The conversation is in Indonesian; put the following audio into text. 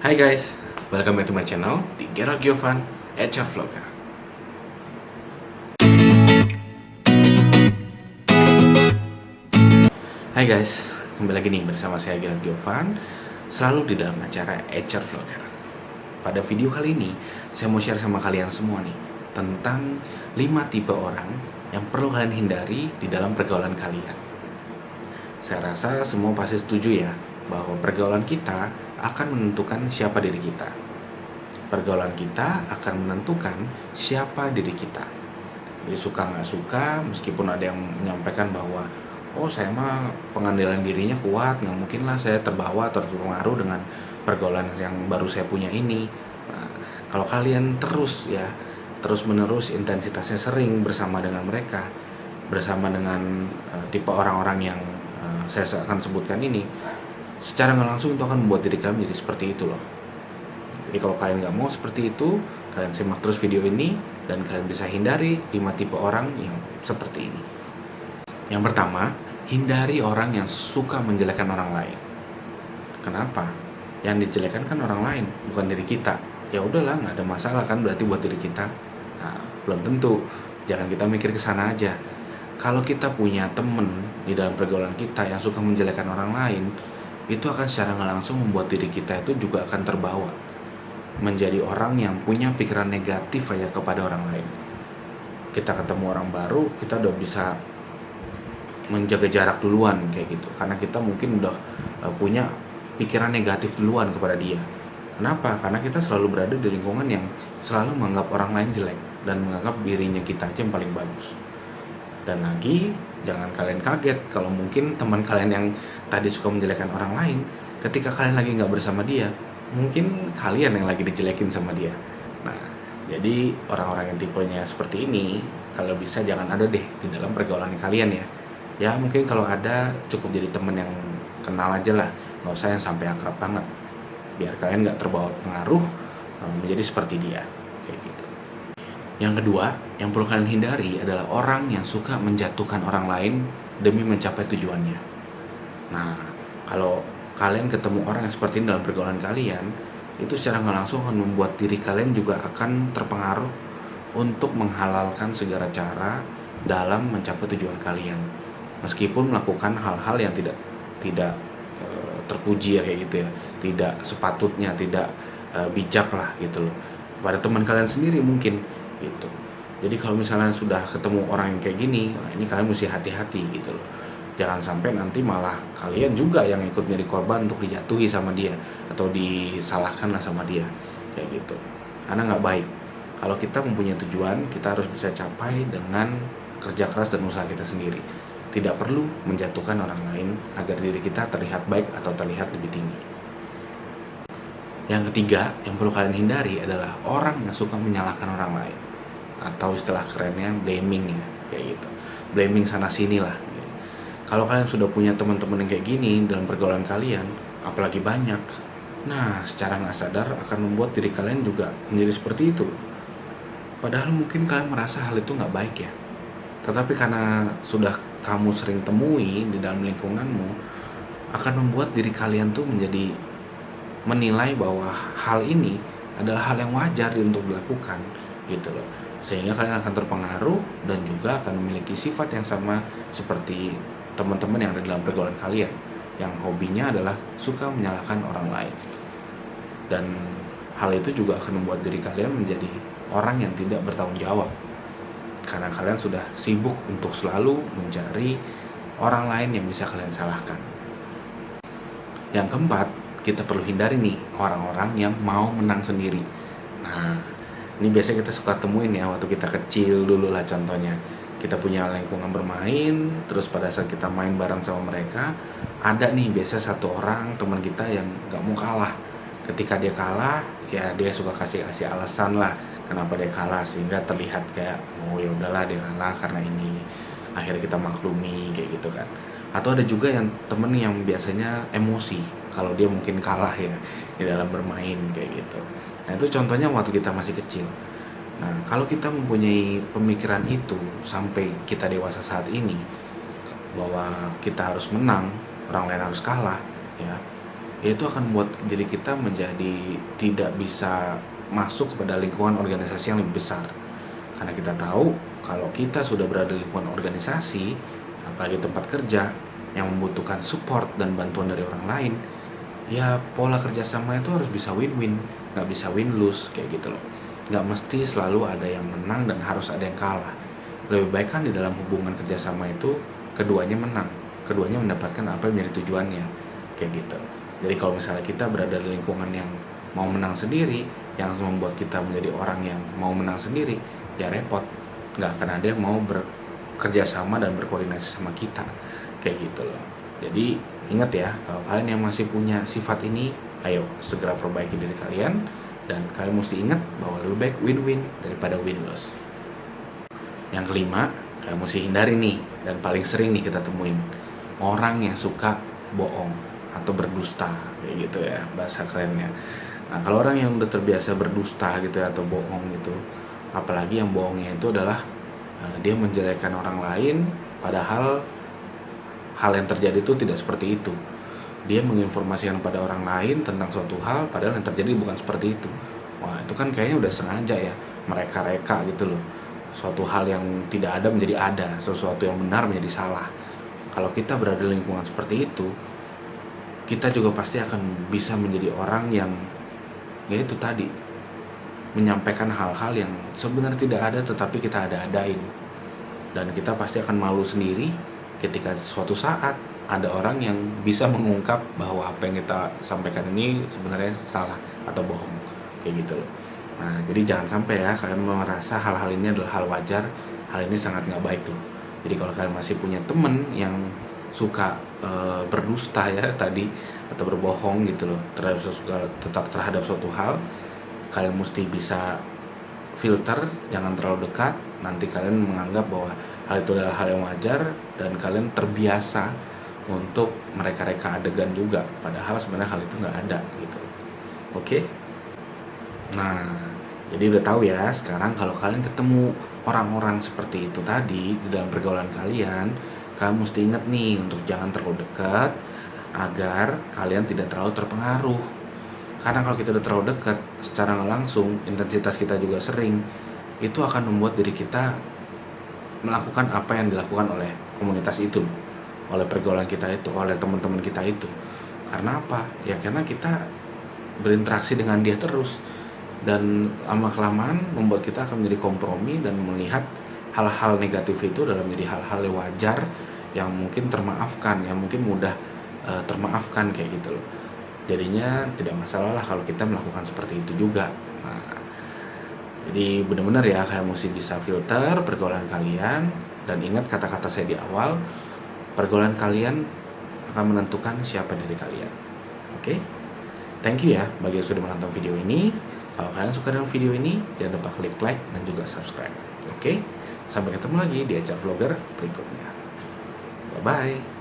Hai guys, welcome back to my channel, di Gerald Giovan, HR Vlogger. Hai guys, kembali lagi nih bersama saya Gerald Giovan, selalu di dalam acara HR Vlogger. Pada video kali ini, saya mau share sama kalian semua nih, tentang 5 tipe orang yang perlu kalian hindari di dalam pergaulan kalian. Saya rasa semua pasti setuju ya, bahwa pergaulan kita akan menentukan siapa diri kita. Pergaulan kita akan menentukan siapa diri kita. Jadi suka nggak suka, meskipun ada yang menyampaikan bahwa oh saya mah pengendalian dirinya kuat, nggak mungkin lah saya terbawa atau terpengaruh dengan pergaulan yang baru saya punya ini. Nah, kalau kalian terus menerus intensitasnya sering bersama dengan mereka, bersama dengan tipe orang-orang yang saya akan sebutkan ini, secara nggak langsung itu akan membuat diri kalian menjadi seperti itu loh. Jadi kalau kalian nggak mau seperti itu, kalian simak terus video ini dan kalian bisa hindari 5 tipe orang yang seperti ini. Yang pertama, hindari orang yang suka menjelekkan orang lain. Kenapa? Yang dijelekkan kan orang lain, bukan diri kita. Ya udahlah, nggak ada masalah kan berarti buat diri kita. Nah, belum tentu. Jangan kita mikir ke sana aja. Kalau kita punya temen di dalam pergaulan kita yang suka menjelekkan orang lain, itu akan secara nggak langsung membuat diri kita itu juga akan terbawa menjadi orang yang punya pikiran negatif aja kepada orang lain. Kita ketemu orang baru, kita udah bisa menjaga jarak duluan kayak gitu, karena kita mungkin udah punya pikiran negatif duluan kepada dia. Kenapa? Karena kita selalu berada di lingkungan yang selalu menganggap orang lain jelek dan menganggap dirinya kita aja yang paling bagus. Dan lagi, jangan kalian kaget kalau mungkin teman kalian yang tadi suka menjelekkan orang lain, ketika kalian lagi nggak bersama dia, mungkin kalian yang lagi dijelekin sama dia. Nah, jadi orang-orang yang tipenya seperti ini, kalau bisa jangan ada deh di dalam pergaulan kalian ya. Ya mungkin kalau ada, cukup jadi temen yang kenal aja lah, nggak usah yang sampai akrab banget. Biar kalian nggak terbawa pengaruh menjadi seperti dia, kayak gitu. Yang kedua, yang perlu kalian hindari adalah orang yang suka menjatuhkan orang lain demi mencapai tujuannya. Nah, kalau kalian ketemu orang yang seperti ini dalam pergaulan kalian, itu secara nggak langsung akan membuat diri kalian juga akan terpengaruh untuk menghalalkan segala cara dalam mencapai tujuan kalian, meskipun melakukan hal-hal yang tidak terpuji ya kayak gitu ya, tidak sepatutnya, tidak bijak lah gitu loh, pada teman kalian sendiri mungkin gitu. Jadi kalau misalnya sudah ketemu orang yang kayak gini, nah ini kalian mesti hati-hati gitu loh. Jangan sampai nanti malah kalian juga yang ikut menjadi korban untuk dijatuhi sama dia atau disalahkan lah sama dia kayak gitu. Karena nggak baik. Kalau kita mempunyai tujuan, kita harus bisa capai dengan kerja keras dan usaha kita sendiri. Tidak perlu menjatuhkan orang lain agar diri kita terlihat baik atau terlihat lebih tinggi. Yang ketiga, yang perlu kalian hindari adalah orang yang suka menyalahkan orang lain, atau istilah kerennya blaming ya, kayak gitu. Blaming sana sini lah. Kalau kalian sudah punya teman-teman yang kayak gini dalam pergaulan kalian, apalagi banyak, nah secara nggak sadar akan membuat diri kalian juga menjadi seperti itu. Padahal mungkin kalian merasa hal itu nggak baik ya, tetapi karena sudah kamu sering temui di dalam lingkunganmu, akan membuat diri kalian tuh menjadi menilai bahwa hal ini adalah hal yang wajar untuk dilakukan gitu loh, sehingga kalian akan terpengaruh dan juga akan memiliki sifat yang sama seperti teman-teman yang ada dalam pergaulan kalian, yang hobinya adalah suka menyalahkan orang lain. Dan hal itu juga akan membuat diri kalian menjadi orang yang tidak bertanggung jawab, karena kalian sudah sibuk untuk selalu mencari orang lain yang bisa kalian salahkan. Yang keempat, kita perlu hindari nih orang-orang yang mau menang sendiri. Nah, ini biasanya kita suka temuin ya waktu kita kecil dulu lah contohnya. Kita punya lingkungan bermain, terus pada saat kita main bareng sama mereka, ada nih biasa satu orang teman kita yang gak mau kalah. Ketika dia kalah, ya dia suka kasih alasan lah kenapa dia kalah, sehingga terlihat kayak oh ya udahlah dia kalah karena ini. Akhirnya kita maklumi kayak gitu kan. Atau ada juga yang temen yang biasanya emosi kalau dia mungkin kalah ya di dalam bermain kayak gitu. Nah itu contohnya waktu kita masih kecil. Nah, kalau kita mempunyai pemikiran itu sampai kita dewasa saat ini, bahwa kita harus menang, orang lain harus kalah, ya, ya itu akan membuat diri kita menjadi tidak bisa masuk kepada lingkungan organisasi yang lebih besar. Karena kita tahu kalau kita sudah berada di lingkungan organisasi, apalagi tempat kerja yang membutuhkan support dan bantuan dari orang lain, ya pola kerjasama itu harus bisa win-win, nggak bisa win-lose kayak gitu loh. Nggak mesti selalu ada yang menang dan harus ada yang kalah. Lebih baik kan di dalam hubungan kerjasama itu keduanya menang, keduanya mendapatkan apa yang menjadi tujuannya kayak gitu. Jadi kalau misalnya kita berada di lingkungan yang mau menang sendiri, yang membuat kita menjadi orang yang mau menang sendiri, ya repot, nggak akan ada yang mau bekerja sama dan berkoordinasi sama kita kayak gitu loh. Jadi ingat ya, kalau kalian yang masih punya sifat ini, ayo segera perbaiki diri kalian, dan kalian mesti ingat bahwa lebih baik win-win daripada win-loss. Yang kelima, kalian mesti hindari nih, dan paling sering nih kita temuin, orang yang suka bohong atau berdusta kayak gitu ya bahasa kerennya. Nah, kalau orang yang udah terbiasa berdusta gitu ya, atau bohong gitu, apalagi yang bohongnya itu adalah dia menjelekkan orang lain, padahal hal yang terjadi itu tidak seperti itu. Dia menginformasikan pada orang lain tentang suatu hal, padahal yang terjadi bukan seperti itu. Wah, itu kan kayaknya udah sengaja ya, mereka-reka gitu loh. Suatu hal yang tidak ada menjadi ada, sesuatu yang benar menjadi salah. Kalau kita berada di lingkungan seperti itu, kita juga pasti akan bisa menjadi orang yang, ya itu tadi, menyampaikan hal-hal yang sebenarnya tidak ada tetapi kita ada-adain. Dan kita pasti akan malu sendiri ketika suatu saat ada orang yang bisa mengungkap bahwa apa yang kita sampaikan ini sebenarnya salah atau bohong kayak gitu loh. Nah, jadi jangan sampai ya kalian merasa hal-hal ini adalah hal wajar, hal ini sangat nggak baik loh. Jadi kalau kalian masih punya temen yang suka berdusta ya tadi, atau berbohong gitu loh terhadap suatu hal, kalian mesti bisa filter, jangan terlalu dekat. Nanti kalian menganggap bahwa hal itu adalah hal yang wajar dan kalian terbiasa untuk mereka-reka adegan juga, padahal sebenarnya hal itu nggak ada gitu. Oke? Nah, jadi udah tahu ya sekarang kalau kalian ketemu orang-orang seperti itu tadi di dalam pergaulan kalian, kalian mesti ingat nih untuk jangan terlalu dekat agar kalian tidak terlalu terpengaruh. Karena kalau kita udah terlalu dekat, secara nggak langsung, intensitas kita juga sering, itu akan membuat diri kita melakukan apa yang dilakukan oleh komunitas itu, oleh pergaulan kita itu, oleh teman-teman kita itu. Karena apa? Ya karena kita berinteraksi dengan dia terus, dan lama-kelamaan membuat kita akan menjadi kompromi dan melihat hal-hal negatif itu dalam menjadi hal-hal yang wajar, yang mungkin termaafkan, yang mungkin mudah termaafkan kayak gitu loh. Jadinya tidak masalah lah kalau kita melakukan seperti itu juga. Nah, jadi benar-benar ya kalian mesti bisa filter pergaulan kalian, dan ingat kata-kata saya di awal, pergaulan kalian akan menentukan siapa diri kalian. Oke? Thank you ya bagi yang sudah menonton video ini. Kalau kalian suka dengan video ini, jangan lupa klik like dan juga subscribe. Oke? Sampai ketemu lagi di HR Vlogger berikutnya. Bye-bye.